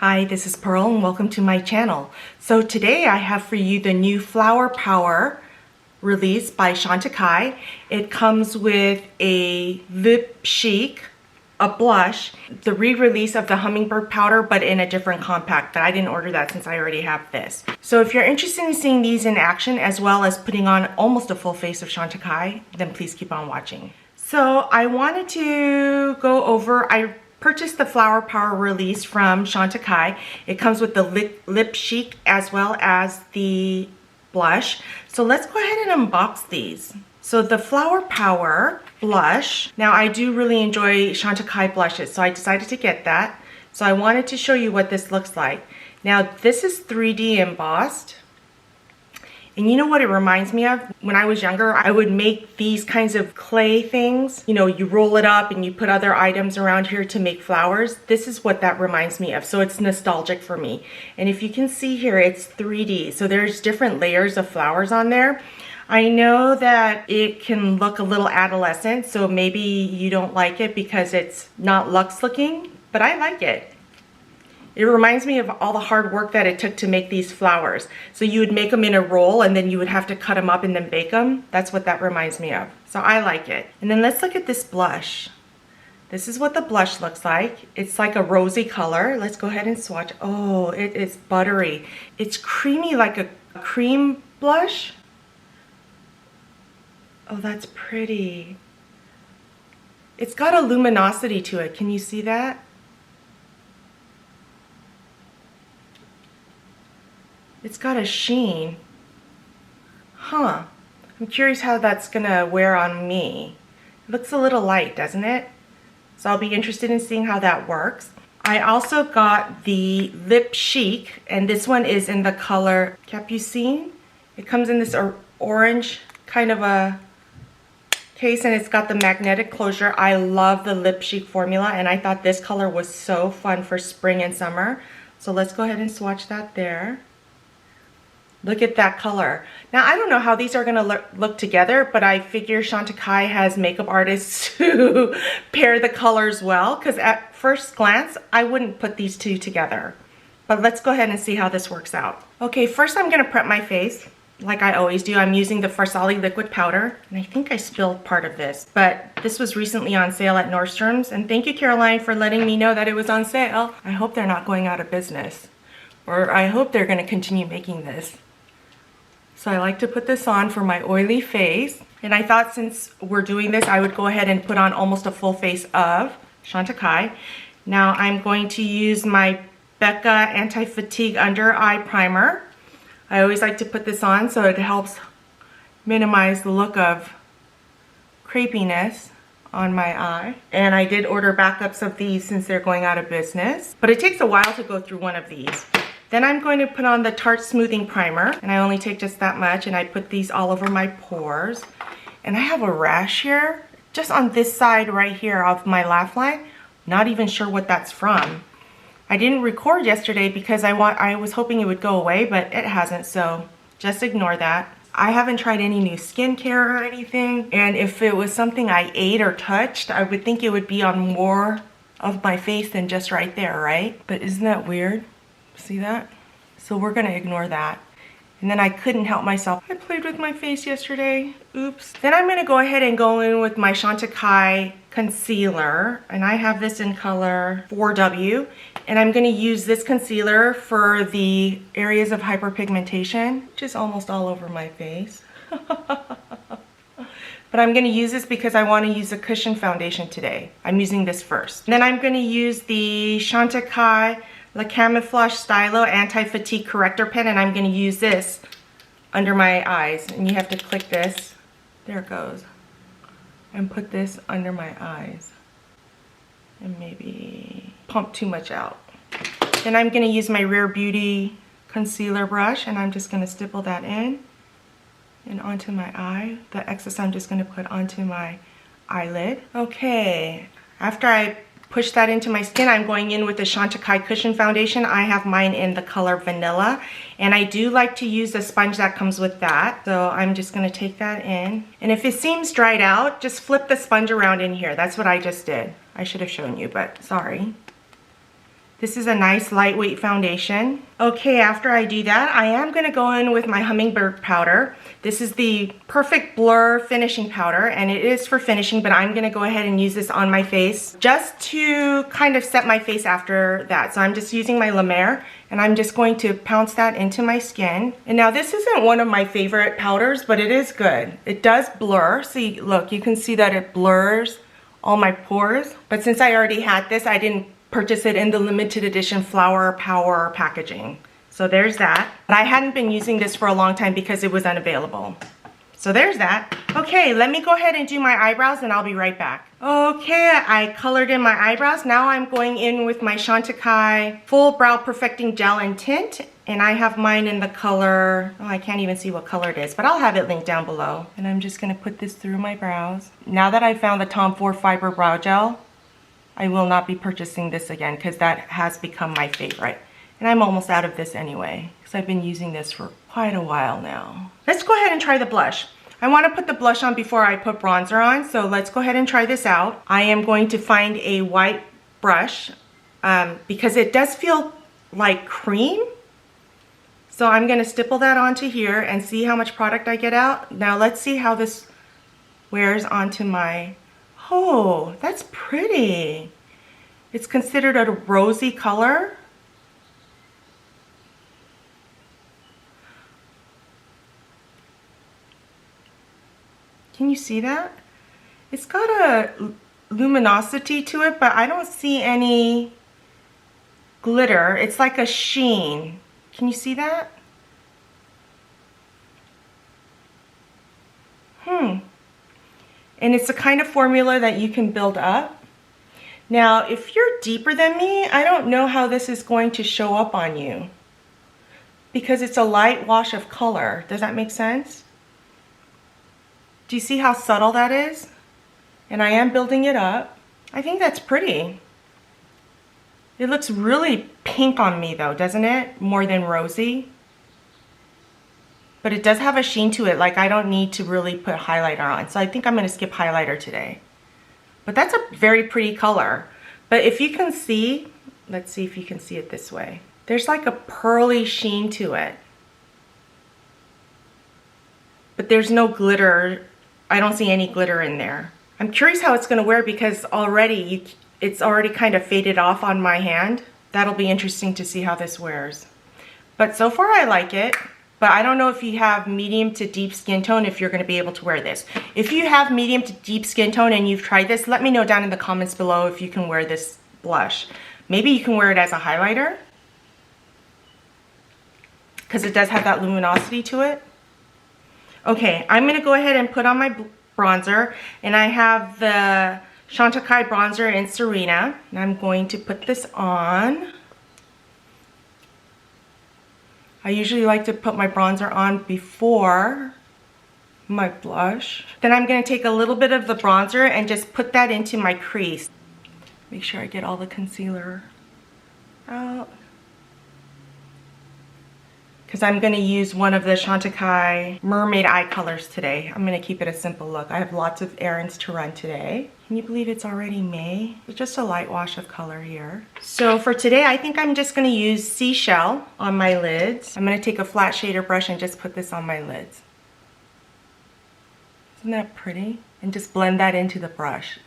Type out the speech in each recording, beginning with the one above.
Hi, this is Pearl and welcome to my channel. So today I have for you the new Flower Power release by Chantecaille. It comes with a lip chic, a blush, the re-release of the hummingbird powder but in a different compact, but I didn't order that since I already have this. So if you're interested in seeing these in action as well as putting on almost a full face of Chantecaille, then please keep on watching. So I wanted to go over, I purchased the Flower Power release from Chantecaille. It comes with the lip chic as well as the blush. So let's go ahead and unbox these. So the Flower Power blush, now I do really enjoy Chantecaille blushes, so I decided to get that. So I wanted to show you what this looks like. Now this is 3D embossed. And you know what it reminds me of? When I was younger, I would make these kinds of clay things. You know, you roll it up and you put other items around here to make flowers. This is what that reminds me of. So it's nostalgic for me. And if you can see here, it's 3D. So there's different layers of flowers on there. I know that it can look a little adolescent, so maybe you don't like it because it's not luxe looking, but I like it. It reminds me of all the hard work that it took to make these flowers. So you would make them in a roll and then you would have to cut them up and then bake them. That's what that reminds me of. So I like it. And then let's look at this blush. This is what the blush looks like. It's like a rosy color. Let's go ahead and swatch. Oh, it is buttery. It's creamy like a cream blush. Oh, that's pretty. It's got a luminosity to it. Can you see that? It's got a sheen. Huh. I'm curious how that's gonna wear on me. It looks a little light, doesn't it? So I'll be interested in seeing how that works. I also got the Lip Chic, and this one is in the color Capucine. It comes in this orange kind of a case, and it's got the magnetic closure. I love the Lip Chic formula, and I thought this color was so fun for spring and summer. So let's go ahead and swatch that there. Look at that color. Now, I don't know how these are gonna look together, but I figure Chantecaille has makeup artists who pair the colors well, because at first glance, I wouldn't put these two together. But let's go ahead and see how this works out. Okay, first I'm gonna prep my face, like I always do. I'm using the Farsali liquid powder, and I think I spilled part of this, but this was recently on sale at Nordstrom's, and thank you, Caroline, for letting me know that it was on sale. I hope they're not going out of business, or I hope they're gonna continue making this. So I like to put this on for my oily face. And I thought since we're doing this, I would go ahead and put on almost a full face of Chantecaille. Now I'm going to use my Becca Anti-Fatigue Under Eye Primer. I always like to put this on so it helps minimize the look of crepiness on my eye. And I did order backups of these since they're going out of business. But it takes a while to go through one of these. Then I'm going to put on the Tarte Smoothing Primer, and I only take just that much, and I put these all over my pores. And I have a rash here, just on this side right here of my laugh line. Not even sure what that's from. I didn't record yesterday because I was hoping it would go away, but it hasn't, so just ignore that. I haven't tried any new skincare or anything, and if it was something I ate or touched, I would think it would be on more of my face than just right there, right? But isn't that weird? See that? So we're gonna ignore that. And then I couldn't help myself. I played with my face yesterday. Oops. Then I'm gonna go ahead and go in with my Chantecaille concealer. And I have this in color 4W. And I'm gonna use this concealer for the areas of hyperpigmentation, which is almost all over my face. But I'm gonna use this because I wanna use a cushion foundation today. I'm using this first. Then I'm gonna use the Chantecaille La Camouflage Stylo Anti-Fatigue Corrector Pen, and I'm going to use this under my eyes. And you have to click this. There it goes. And put this under my eyes. And maybe pump too much out. Then I'm going to use my Rare Beauty concealer brush, and I'm just going to stipple that in and onto my eye. The excess I'm just going to put onto my eyelid. Okay, after I push that into my skin, I'm going in with the Chantecaille Cushion Foundation. I have mine in the color Vanilla, and I do like to use the sponge that comes with that. So I'm just gonna take that in. And if it seems dried out, just flip the sponge around in here. That's what I just did. I should have shown you, but sorry. This is a nice lightweight foundation. Okay, after I do that, I am gonna go in with my Hummingbird powder. This is the Perfect Blur finishing powder, and it is for finishing, but I'm gonna go ahead and use this on my face just to kind of set my face after that. So I'm just using my La Mer, and I'm just going to pounce that into my skin. And now this isn't one of my favorite powders, but it is good. It does blur. See, look, you can see that it blurs all my pores. But since I already had this, I didn't purchase it in the limited edition Flower Power packaging. So there's that. But I hadn't been using this for a long time because it was unavailable. So there's that. Okay, let me go ahead and do my eyebrows and I'll be right back. Okay, I colored in my eyebrows. Now I'm going in with my Chantecaille Full Brow Perfecting Gel and Tint. And I have mine in the color, oh, I can't even see what color it is, but I'll have it linked down below. And I'm just gonna put this through my brows. Now that I found the Tom Ford Fiber Brow Gel, I will not be purchasing this again because that has become my favorite. And I'm almost out of this anyway because I've been using this for quite a while now. Let's go ahead and try the blush. I want to put the blush on before I put bronzer on, so let's go ahead and try this out. I am going to find a white brush because it does feel like cream. So I'm going to stipple that onto here and see how much product I get out. Now let's see how this wears onto my... Oh, that's pretty. It's considered a rosy color. Can you see that? It's got a luminosity to it, but I don't see any glitter. It's like a sheen. Can you see that? And it's the kind of formula that you can build up. Now, if you're deeper than me, I don't know how this is going to show up on you because it's a light wash of color. Does that make sense? Do you see how subtle that is? And I am building it up. I think that's pretty. It looks really pink on me though, doesn't it? More than rosy. But it does have a sheen to it, like I don't need to really put highlighter on. So I think I'm gonna skip highlighter today. But that's a very pretty color. But if you can see, let's see if you can see it this way. There's like a pearly sheen to it. But there's no glitter. I don't see any glitter in there. I'm curious how it's gonna wear because already it's already kind of faded off on my hand. That'll be interesting to see how this wears. But so far I like it. But I don't know if you have medium to deep skin tone if you're going to be able to wear this. If you have medium to deep skin tone and you've tried this, let me know down in the comments below if you can wear this blush. Maybe you can wear it as a highlighter because it does have that luminosity to it. Okay, I'm going to go ahead and put on my bronzer, and I have the Chantecaille bronzer in Serena, and I'm going to put this on. I usually like to put my bronzer on before my blush. Then I'm going to take a little bit of the bronzer and just put that into my crease. Make sure I get all the concealer out. Because I'm going to use one of the Chantecaille Mermaid Eye colors today. I'm going to keep it a simple look. I have lots of errands to run today. Can you believe it's already May? It's just a light wash of color here. So for today, I think I'm just going to use Seashell on my lids. I'm going to take a flat shader brush and just put this on my lids. Isn't that pretty? And just blend that into the brush.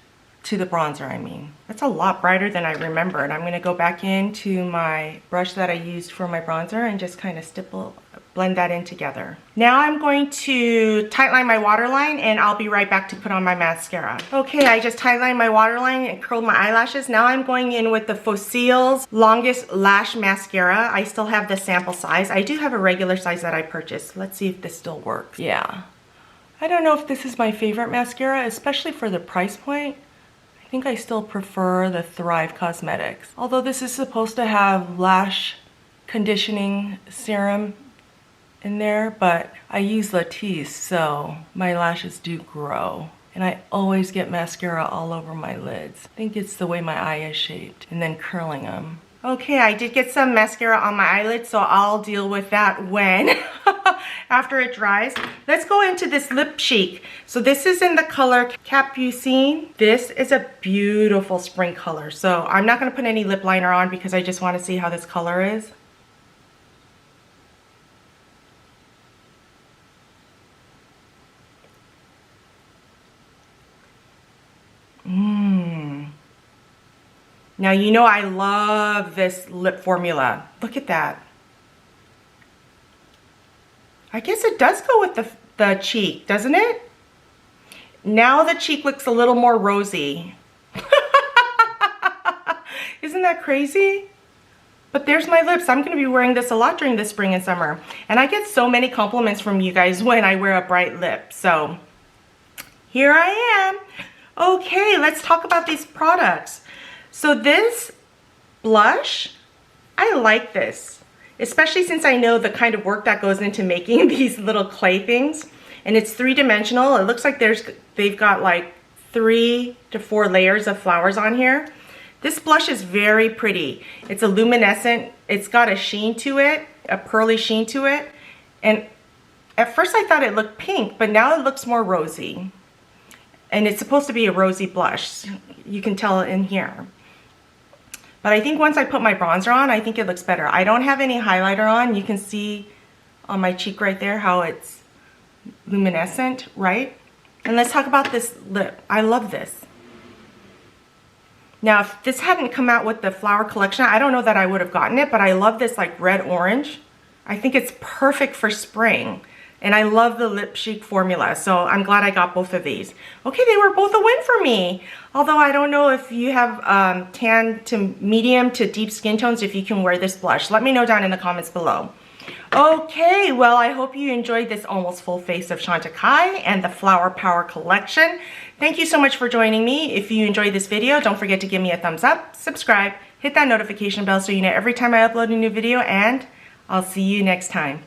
To the bronzer, I mean. That's a lot brighter than I remembered. I'm going to go back into my brush that I used for my bronzer and just kind of blend that in together. Now I'm going to tightline my waterline and I'll be right back to put on my mascara. Okay, I just tightlined my waterline and curled my eyelashes. Now I'm going in with the Fossil's Longest Lash Mascara. I still have the sample size. I do have a regular size that I purchased. Let's see if this still works. Yeah. I don't know if this is my favorite mascara, especially for the price point. I think I still prefer the Thrive Cosmetics. Although this is supposed to have lash conditioning serum in there, but I use Latisse, so my lashes do grow. And I always get mascara all over my lids. I think it's the way my eye is shaped, and then curling them. Okay, I did get some mascara on my eyelids, so I'll deal with that when after it dries. Let's go into this Lip Chic. So this is in the color Capucine. This is a beautiful spring color. So I'm not going to put any lip liner on because I just want to see how this color is. Now, you know I love this lip formula. Look at that. I guess it does go with the cheek, doesn't it? Now the cheek looks a little more rosy. Isn't that crazy? But there's my lips. I'm going to be wearing this a lot during the spring and summer. And I get so many compliments from you guys when I wear a bright lip. So here I am. Okay, let's talk about these products. So this blush, I like this, especially since I know the kind of work that goes into making these little clay things. And it's three-dimensional. It looks like they've got like 3 to 4 layers of flowers on here. This blush is very pretty. It's a luminescent, it's got a sheen to it, a pearly sheen to it. And at first I thought it looked pink, but now it looks more rosy. And it's supposed to be a rosy blush. You can tell in here. But I think once I put my bronzer on, I think it looks better. I don't have any highlighter on. You can see on my cheek right there how it's luminescent, right? And let's talk about this lip. I love this. Now, if this hadn't come out with the flower collection, I don't know that I would have gotten it, but I love this like red orange. I think it's perfect for spring. And I love the Lip Chic formula, so I'm glad I got both of these. Okay, they were both a win for me. Although I don't know if you have tan to medium to deep skin tones, if you can wear this blush. Let me know down in the comments below. Okay, well, I hope you enjoyed this almost full face of chantecaille and the Flower Power collection. Thank you so much for joining me. If you enjoyed this video, don't forget to give me a thumbs up, subscribe, hit that notification bell so you know every time I upload a new video, and I'll see you next time.